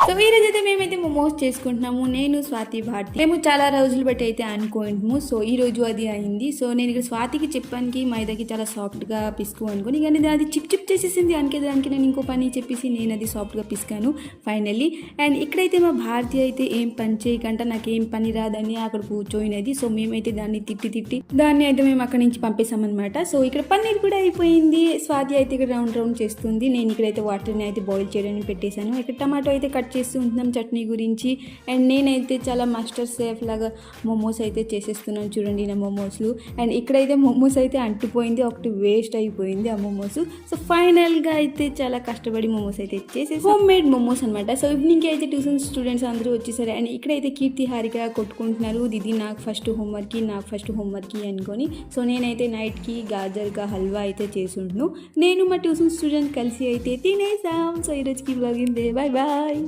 So ఈ రోజు అయితే మేమైతే మోమోస్ చేసుకుంటున్నాము. నేను స్వాతి భారతి మేము చాలా రోజులు బట్టి అయితే అనుకుంటున్నాము. సో ఈ రోజు అది అయింది. సో నేను ఇక్కడ స్వాతికి చెప్పానికి మైదాకి చాలా సాఫ్ట్గా పిసుకు అనుకుని, కానీ అది చిప్ చిప్ చేసేసింది. దానికి నేను ఇంకో పని చెప్పేసి నేను అది సాఫ్ట్గా పిసుకాను ఫైనల్లీ. అండ్ ఇక్కడైతే మా భారతి అయితే ఏం పని చేయకంట, నాకేం పని రాదని అక్కడ కూర్చోయినది. సో మేమైతే దాన్ని తిట్టి దాన్ని అయితే మేము అక్కడి నుంచి పంపేసామన్నమాట. సో ఇక్కడ పన్నీర్ కూడా అయిపోయింది. స్వాతి అయితే ఇక్కడ రౌండ్ చేస్తుంది. నేను ఇక్కడైతే వాటర్ని అయితే బాయిల్ చేయడానికి పెట్టేశాను. ఇక్కడ టమాటో అయితే కట్ చేస్తూ ఉంటున్నాం చట్నీ గురించి. అండ్ నేనైతే చాలా మాస్టర్ సేఫ్ లాగా మోమోస్ అయితే చేసేస్తున్నాను. చూడండి నా మోమోస్లు. అండ్ ఇక్కడైతే మోమోస్ అయితే అంటిపోయింది, ఒకటి వేస్ట్ అయిపోయింది ఆ మోమోస్. సో ఫైనల్గా అయితే చాలా కష్టపడి మోమోస్ అయితే చేసేసి హోమ్ మేడ్ మోమోస్ అనమాట. సో ఈవినింగ్కి అయితే ట్యూషన్ స్టూడెంట్స్ అందరూ వచ్చేసారు. అండ్ ఇక్కడైతే కీర్తి హారిక కొట్టుకుంటున్నారు, దీది నాకు ఫస్ట్ హోంవర్క్ అనుకొని. సో నేనైతే నైట్కి గాజర్గా హల్వా అయితే చేసుంటున్నాను. నేను మా ట్యూషన్ స్టూడెంట్ కలిసి అయితే తినేసాం. సో ఈరోజుకి బ్లాగ్ ఇంతే. Bye bye.